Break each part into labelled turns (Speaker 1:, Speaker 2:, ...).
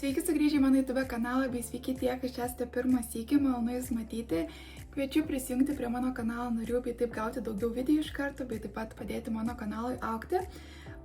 Speaker 1: Sveiki sugrįžę į mano YouTube kanalą, bei sveiki tie, kas čia esate pirmą sykį, malonu Jūs matyti. Kviečiu prisijungti prie mano kanalo narių, bei taip gauti daugiau video iš karto, bei taip pat padėti mano kanalui augti.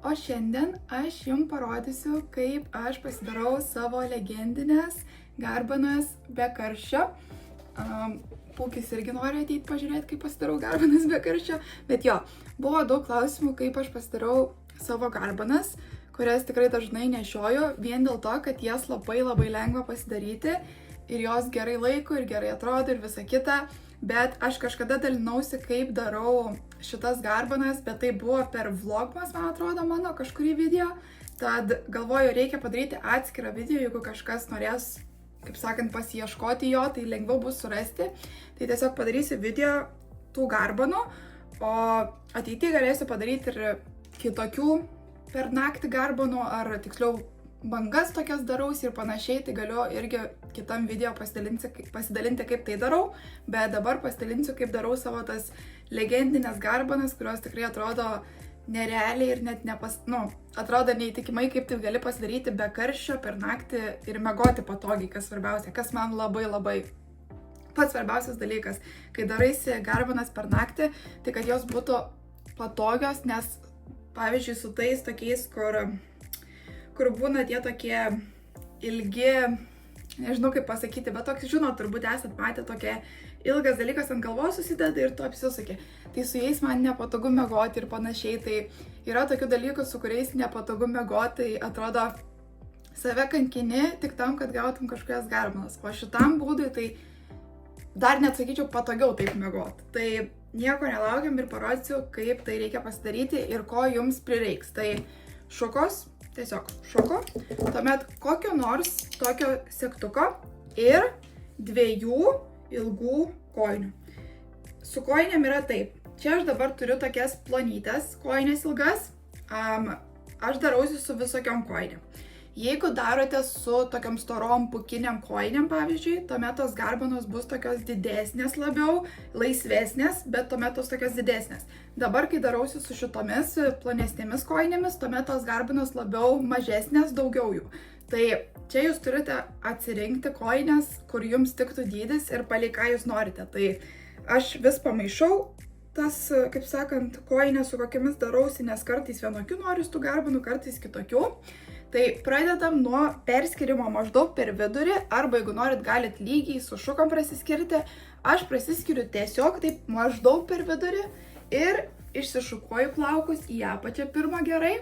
Speaker 1: O šiandien aš Jums parodysiu, kaip aš pasidarau savo legendinės garbanas be karščio. Pūkis irgi nori ateiti pažiūrėti, kaip pasidarau garbanas be karščio. Bet jo, buvo daug klausimų, kaip aš pasidarau savo garbanas, kurias tikrai dažnai nešioju, vien dėl to, kad jas labai lengva pasidaryti ir jos gerai laiko ir gerai atrodo ir visa kita. Bet aš kažkada dalinausi, kaip darau šitas garbanas, bet tai buvo per vlogmas, man atrodo, mano kažkurį video. Tad galvoju, reikia padaryti atskirą video, jeigu kažkas norės, kaip sakant, pasiieškoti jo, tai lengviau bus surasti. Tai tiesiog padarysiu video tų garbanų, o ateityje galėsiu padaryti ir kitokių per naktį garbanų, ar tiksliau bangas tokias darausi ir panašiai, tai galiu irgi kitam video pasidalinti, kaip tai darau, bet dabar pasidalinsiu, kaip darau savo tas legendinės garbanas, kurios tikrai atrodo nerealiai ir net atrodo neįtikimai, kaip tai gali pasidaryti be karščio per naktį ir miegoti patogiai, kas svarbiausia, kas man labai pats svarbiausias dalykas, kai daraisi garbanas per naktį, tai kad jos būtų patogios, nes pavyzdžiui, su tais tokiais, kur būna tie tokie ilgi, nežinau kaip pasakyti, bet toks, žinot, turbūt esat matę tokie ilgas dalykas ant galvos susideda ir tu apsisukė. Tai su jais man nepatogu miegoti ir panašiai. Tai yra tokių dalykų, su kuriais nepatogu miegoti, tai atrodo save kankini tik tam, kad gautum kažkokias garbanas. O šitam būdui tai dar net sakyčiau patogiau taip miegoti. Tai nieko nelaukiam ir parodysiu, kaip tai reikia pasidaryti ir ko jums prireiks. Tai šukos, tiesiog šuko, tuomet kokio nors tokio segtuko ir 2 ilgų kojinių. Su kojinėm yra taip. Čia aš dabar turiu tokias plonytes kojinės ilgas, aš darausi su visokiom kojinėm. Jeigu darote su tokiam storom pūkiniam kojinėm, pavyzdžiui, tuomet tos garbanos bus tokios didesnės labiau, laisvesnės, bet tuomet tos tokios didesnės. Dabar, kai darausi su šitomis plonesnėmis kojinėmis, tuomet tos garbanos labiau mažesnės, daugiau jų. Tai čia jūs turite atsirinkti kojinės, kur jums tiktų dydis ir palei ką jūs norite. Tai aš vis pamaišau tas, kaip sakant, kojinės, su kokiamis darausi, nes kartais vienokių noriu tų garbanų, kartais kitokių. Tai pradedam nuo perskirimo maždaug per vidurį, arba jeigu norit, galit lygiai su šukom prasiskirti. Aš prasiskiriu tiesiog taip maždaug per vidurį ir išsišukuoju plaukus į apačią pirmą gerai.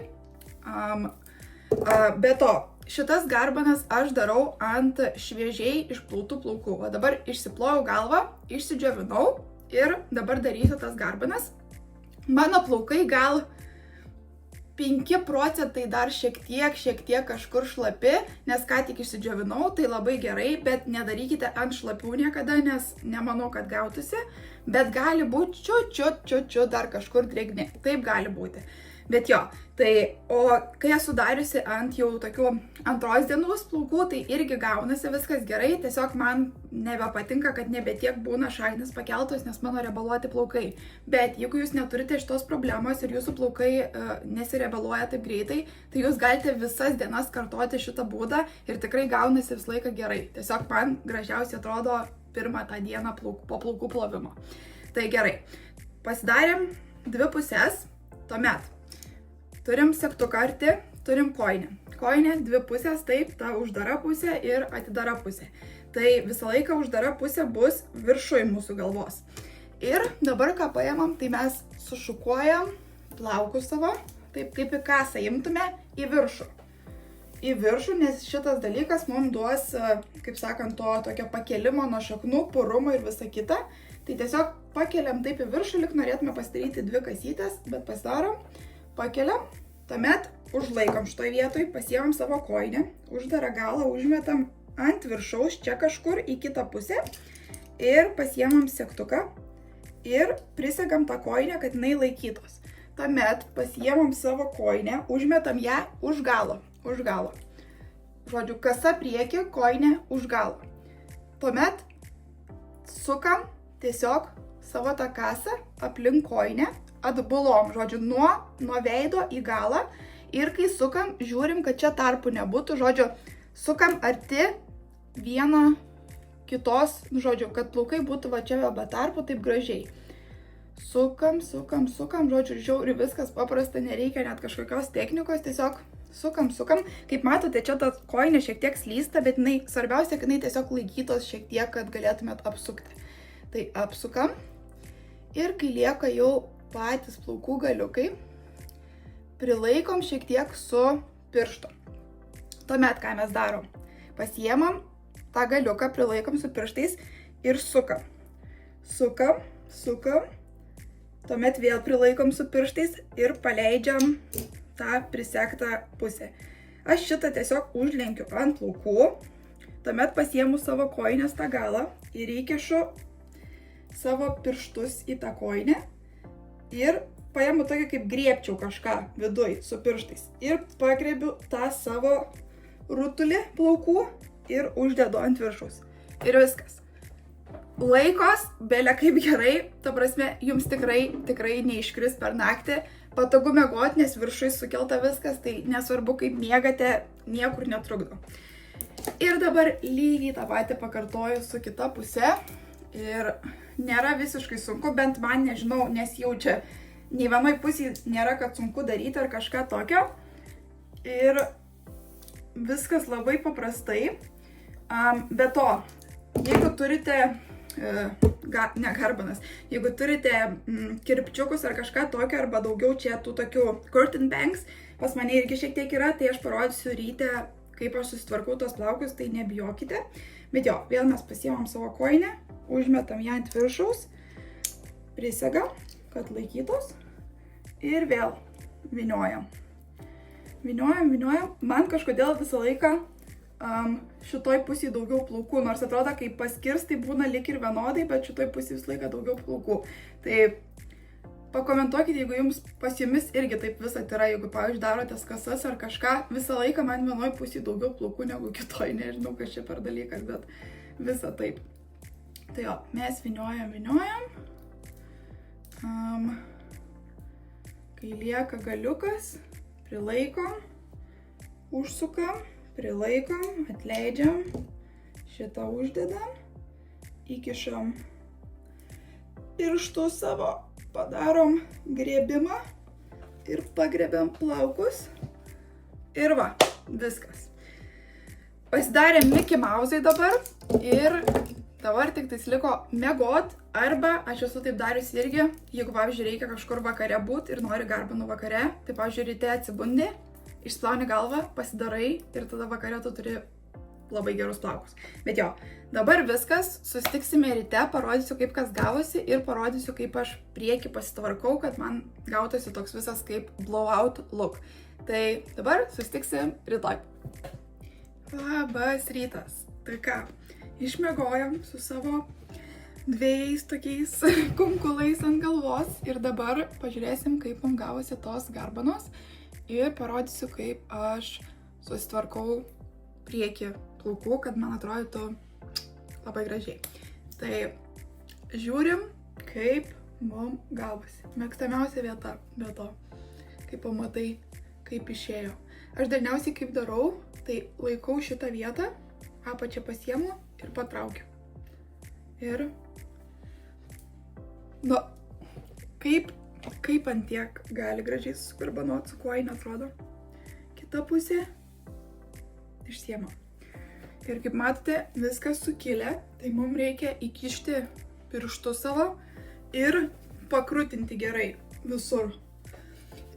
Speaker 1: Be to, šitas garbanas aš darau ant šviežiai išplautų plaukų. O dabar išsiplojau galvą, išsidžiovinau ir dabar darysiu tas garbanas. Mano plaukai gal 5% dar šiek tiek kažkur šlapi, nes ką tik išsidžiovinau, tai labai gerai, bet nedarykite ant šlapių niekada, nes nemanau, kad gautųsi, bet gali būti čiut dar kažkur drėgni, taip gali būti. Bet jo, tai, o kai esu dariusi ant jau tokių antros dienos plaukų, tai irgi gaunasi viskas gerai, tiesiog man nebepatinka, kad nebetiek būna šaknis pakeltos, nes mano riebaluoti plaukai. Bet jeigu jūs neturite šitos problemos ir jūsų plaukai nesiriebaluoja taip greitai, tai jūs galite visas dienas kartoti šitą būdą ir tikrai gaunasi visą laiką gerai. Tiesiog man gražiausiai atrodo pirmą tą dieną po plaukų plovimo. Tai gerai, pasidarėm 2 pusės, tuomet turim segtuką arti, turim kojinę. Kojinė 2 pusės, taip, ta uždara pusė ir atidara pusė. Tai visą laiką uždara pusė bus viršui mūsų galvos. Ir dabar ką paėmam, tai mes sušukuojam plaukus savo, taip kaip į kasą imtume į viršų. Į viršų, nes šitas dalykas mums duos, kaip sakant, to tokio pakelimo nuo šaknų, purumo ir visa kita. Tai tiesiog pakeliam taip į viršų, lyg norėtume pasidaryti 2 kasytes, bet pasidarom. Pakeliam, tuomet užlaikom šitoj vietoj, pasiemam savo kojinę, uždarą galą užmetam ant viršaus čia kažkur į kitą pusę ir pasiemam segtuką ir prisegam tą kojinę, kad jinai laikytos. Tuomet pasiemam savo kojinę, užmetam ją už galo. Žodžiu, kasa prieki, kojinė už galo. Tuomet sukam tiesiog savo tą kasą aplink kojinę, atbulom, žodžiu, nuo veido į galą ir kai sukam, žiūrim, kad čia tarpų nebūtų, žodžiu, sukam arti vieną kitos, žodžiu, kad plaukai būtų va čia be tarpų taip gražiai. Sukam, žodžiu, žiauri viskas paprasta, nereikia net kažkokios technikos, tiesiog sukam. Kaip matote, čia ta kojinė šiek tiek slysta, bet svarbiausia, kad jinai tiesiog laikytos šiek tiek, kad galėtumėt apsukti. Tai apsukam ir kai lieka jau patys plaukų galiukai, prilaikom šiek tiek su pirštu. Tuomet, ką mes darom? Pasiemam tą galiuką, prilaikom su pirštais ir sukam. Sukam. Tuomet vėl prilaikom su pirštais ir paleidžiam tą prisektą pusę. Aš šitą tiesiog užlenkiu ant plaukų, tuomet pasiemu savo kojinės tą galą ir įkišu savo pirštus į tą kojinę ir paimu tokį kaip griebčiau kažką viduj su pirštais ir pagriebiu tą savo rutulį plaukų ir uždedu ant viršaus. Ir viskas. Laikos, belia kaip gerai, ta prasme, jums tikrai neiškris per naktį. Patogu miegoti, nes viršui sukelta viskas, tai nesvarbu kaip miegate, niekur netrukdo. Ir dabar lygiai tą patį pakartoju su kita puse. Ir nėra visiškai sunku, bent man, nežinau, nesijaučia. Nei vienoj pusėje nėra, kad sunku daryti ar kažką tokio. Ir viskas labai paprastai. Be to, jeigu turite, jeigu turite kirpčiukus ar kažką tokio, arba daugiau čia tų tokių curtain bangs, pas mane irgi šiek tiek yra, tai aš parodysiu ryte, kaip aš susitvarkau tos plaukus, tai nebijokite. Bet jo, vėl mes pasiemam savo kojinę, užmetam ją ant viršaus, prisegam, kad laikytos ir vėl vyniojam. Man kažkodėl visą laiką šitoj pusėje daugiau plaukų, nors atrodo, kai paskirstai būna lik ir vienodai, bet šitoj pusėje visą laiką daugiau plaukų. Tai pakomentuokite, jeigu pas jumis irgi taip visat yra, jeigu, pavyzdžiui, darotės kasas ar kažką, visą laiką man vienoj pusėje daugiau plaukų negu kitoj, nežinau, kas čia per dalykas, bet visą taip. Tai jo, mes vyniojam. Kai lieka galiukas, prilaikom, užsukam, prilaikom, atleidžiam, šitą uždedam, įkišam pirštus savo, padarom griebimą ir pagriebiam plaukus. Ir va, viskas. Pasidarėm Mickey Mouse'ai dabar ir dabar tik tais liko miegot, arba aš esu taip dariusi irgi, jeigu, pavyzdžiui, reikia kažkur vakare būti ir nori garbanų vakare, tai, pavyzdžiui, ryte atsibundi, išsiplauni galvą, pasidarai ir tada vakare tu turi labai gerus plaukus. Bet jo, dabar viskas, susitiksime ryte, parodysiu, kaip kas gavosi ir parodysiu, kaip aš priekį pasitvarkau, kad man gautųsi toks visas kaip blowout look. Tai dabar susitiksim rytoj. Labas rytas. Tai ką, išmiegojom su savo dviejais tokiais kumkulais ant galvos ir dabar pažiūrėsim, kaip man gavosi tos garbanos. Ir parodysiu, kaip aš susitvarkau priekį plaukų, kad man atrodytų labai gražiai. Tai žiūrim, kaip mums gavosi. Mėgstamiausia vieta, be to, kaip pamatai, kaip išėjo. Aš dažniausiai kaip darau, tai laikau šitą vietą, apačią pasiemu ir patraukiu. Ir, kaip ant tiek gali gražiai susigarbanot, su kuo jį atrodo. Kita pusė išsiema. Ir kaip matote, viskas sukilę, tai mums reikia įkišti pirštus savo ir pakrutinti gerai visur.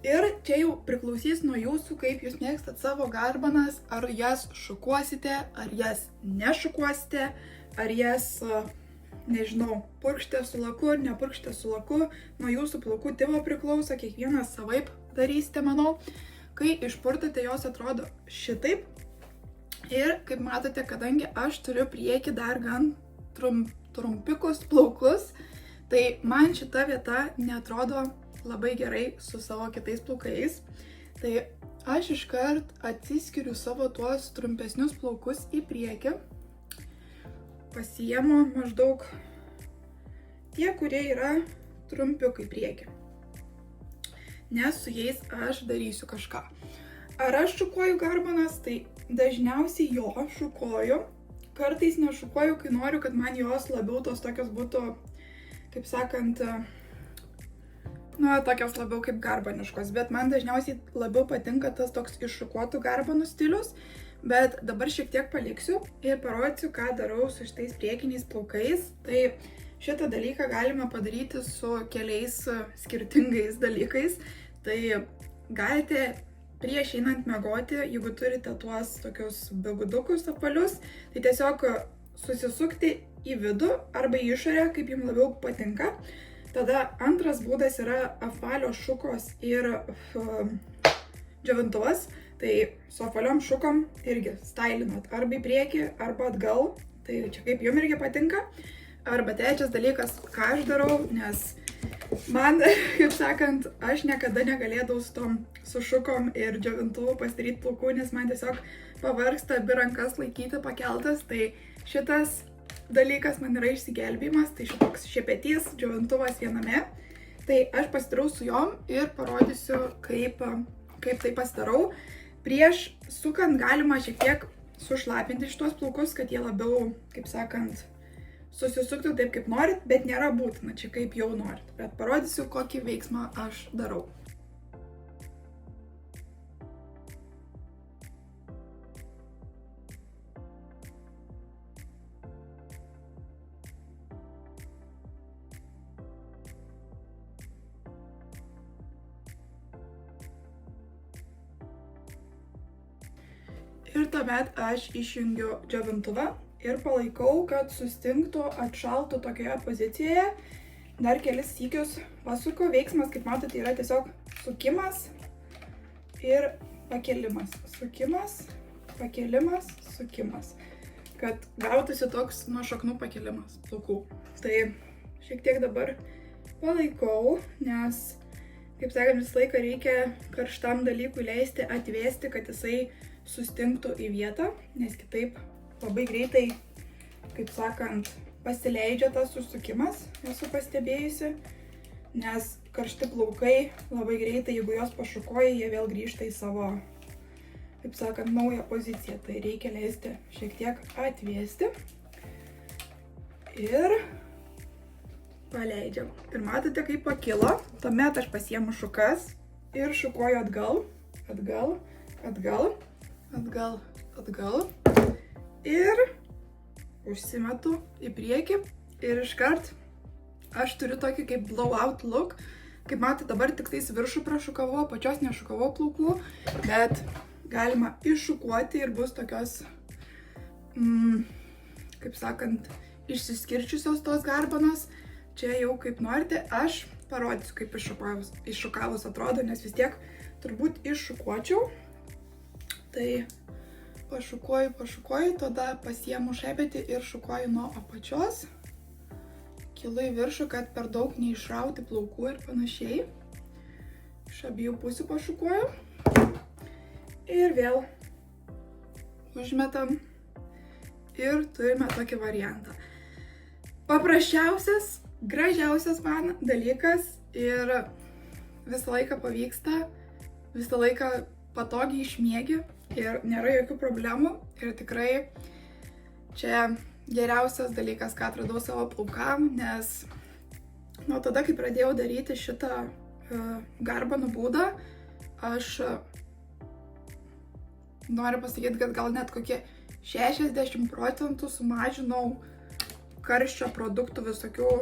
Speaker 1: Ir čia jau priklausys nuo jūsų, kaip jūs mėgstat savo garbanas, ar jas šukuosite, ar jas nešukuosite, ar jas nežinau, purkštė su laku, nepurkštė su laku, nuo jūsų plaukų tipo priklauso, kiekvienas savaip darysite, manau. Kai išpurtate, jos atrodo šitaip. Ir kaip matote, kadangi aš turiu priekį dar gan trumpikus plaukus, tai man šita vieta neatrodo labai gerai su savo kitais plaukais. Tai aš iškart atsiskiriu savo tuos trumpesnius plaukus į priekį. Pasiimu maždaug tie, kurie yra trumpiukai priekį. Nes su jais aš darysiu kažką. Ar aš šukuoju garbanas, tai dažniausiai jo šukuoju, kartais nešukuoju, kai noriu, kad man jos labiau tos tokios būtų, kaip sakant, tokios labiau kaip garbaniškos, bet man dažniausiai labiau patinka tas toks iššukuotų garbanų stilius, bet dabar šiek tiek paliksiu ir parodysiu, ką darau su šitais priekiniais plaukais. Tai šitą dalyką galima padaryti su keliais skirtingais dalykais. Tai galite prieš einant miegoti, jeigu turite tuos tokius begudukus apvalius, tai tiesiog susisukti į vidų arba į išorę, kaip jums labiau patinka. Tada antras būdas yra apvalios šukos ir džiovintuvas. Tai su apvaliom šukom irgi stylinat arba į priekį, arba atgal. Tai čia kaip jums irgi patinka. Arba trečias dalykas, ką aš darau, nes man, kaip sakant, aš niekada negalėdavau su šukom ir džiovintuvu pasidaryti plaukų, nes man tiesiog pavargsta abi rankas laikyti pakeltas. Tai šitas dalykas man yra išsigelbėjimas, tai šitoks šepetys, džiovintuvas viename. Tai aš pasidarau su jom ir parodysiu, kaip tai pasidarau. Prieš sukant galima šiek tiek sušlapinti šitos plaukus, kad jie labiau, kaip sakant, susisuktų taip, kaip norit, bet nėra būtina, čia kaip jau norit. Bet parodysiu, kokį veiksmą aš darau. Ir tuomet aš išjungiu džiovintuvą ir palaikau, kad sustingtų, atšaltų tokioje pozicijoje. Dar kelis sykius pasuku. Veiksmas, kaip matote, yra tiesiog sukimas ir pakelimas. Sukimas, pakelimas, sukimas. Kad gautųsi toks nuo šaknų pakelimas plaukų. Tai šiek tiek dabar palaikau, nes, kaip sakant, visą laiką reikia karštam dalykui leisti atvėsti, kad jisai sustingtų į vietą, nes kitaip labai greitai, kaip sakant, pasileidžia tas susukimas, esu pastebėjusi, nes karšti plaukai labai greitai, jeigu jos pašukoja, jie vėl grįžta į savo, kaip sakant, naują poziciją. Tai reikia leisti šiek tiek atvėsti ir paleidžiam. Ir matote, kaip pakilo, tuomet aš pasiemu šukas ir šukuoju atgal, atgal, atgal. Atgal, atgal ir užsimetu į priekį ir iškart aš turiu tokį kaip blowout look. Kaip matote, dabar tik tais viršų prašukavau, pačios nešukavau plaukų, bet galima iššukuoti ir bus tokios, kaip sakant, išsiskirčiusios tos garbanos. Čia jau kaip norite, aš parodysiu, kaip iššukavus atrodo, nes vis tiek turbūt iššukuočiau. Tai pašukuoju, tada pasiemu šepetį ir šukuoju nuo apačios. Kilu į viršų, kad per daug neišrauti plaukų ir panašiai. Iš abiejų pusių pašukuoju. Ir vėl užmetam ir turime tokį variantą. Paprasčiausias, gražiausias man dalykas ir visą laiką pavyksta, visą laiką patogiai išmiegi ir nėra jokių problemų. Ir tikrai čia geriausias dalykas, ką atradau savo plaukam, nes nuo tada, kai pradėjau daryti šitą garbanų būdą, aš noriu pasakyti, kad gal net kokie 60% sumažinau karščio produktų visokių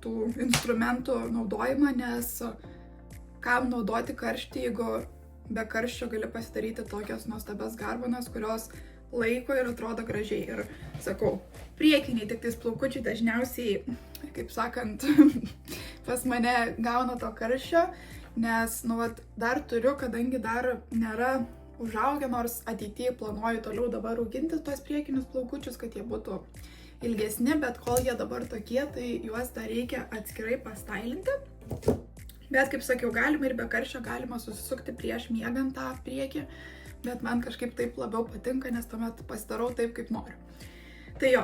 Speaker 1: tų instrumentų naudojimą, nes kam naudoti karštį, jeigu be karščio gali pasidaryti tokias nuostabias garbanas, kurios laiko ir atrodo gražiai. Ir sakau, priekiniai tik tais plaukučiai dažniausiai, kaip sakant, pas mane gauna to karščio, nes, dar turiu, kadangi dar nėra užaugę, nors ateityje planuoju toliau dabar auginti tuos priekinius plaukučius, kad jie būtų ilgesni, bet kol jie dabar tokie, tai juos dar reikia atskirai pastailinti. Bet, kaip sakiau, galima ir be karščio, galima susisukti prieš miegant tą priekį, bet man kažkaip taip labiau patinka, nes tuomet pasidarau taip, kaip noriu. Tai jo,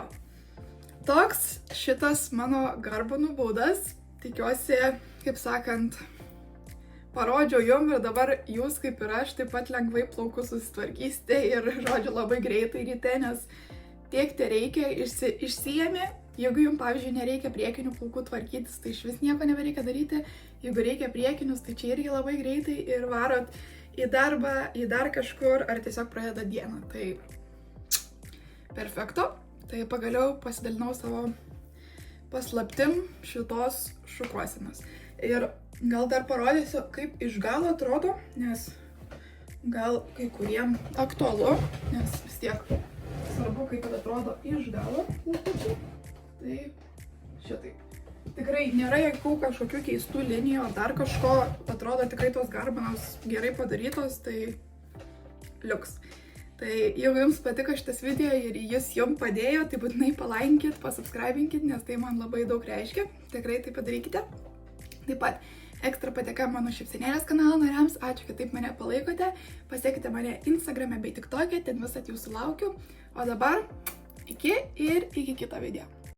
Speaker 1: toks šitas mano garbanų būdas. Tikiuosi, kaip sakant, parodžiau jum ir dabar jūs kaip ir aš taip pat lengvai plaukus susitvarkysite ir, žodžiu, labai greitai ryte, nes tiek te reikia, išsijėmė. Jeigu jums, pavyzdžiui, nereikia priekinių plaukų tvarkytis, tai iš vis nieko nebereikia daryti. Jeigu reikia priekinius, tai čia irgi labai greitai ir varot į darbą, į dar kažkur, ar tiesiog pradeda dieną. Tai perfekto. Tai pagaliau pasidalinau savo paslaptim šitos šukuosenos. Ir gal dar parodysiu, kaip iš galo atrodo, nes gal kai kuriem aktualu, nes vis tiek svarbu, kaip atrodo iš galo plaukučiai. Tai šitaip. Tikrai nėra jokių kažkokių keistų linijų ar dar kažko, atrodo tikrai tos garbanos gerai padarytos, tai liuks. Tai jeigu jums patiko šitas video ir jis jums padėjo, tai būtinai palaikinkit, pasubscribinkit, nes tai man labai daug reiškia, tikrai tai padarykite. Taip pat ekstra padėka mano šypsenėlės kanalo nariams, ačiū, kad taip mane palaikote, pasiekite mane Instagrame bei TikTok'e, ten visat jūsų laukiu, o dabar iki ir iki kito video.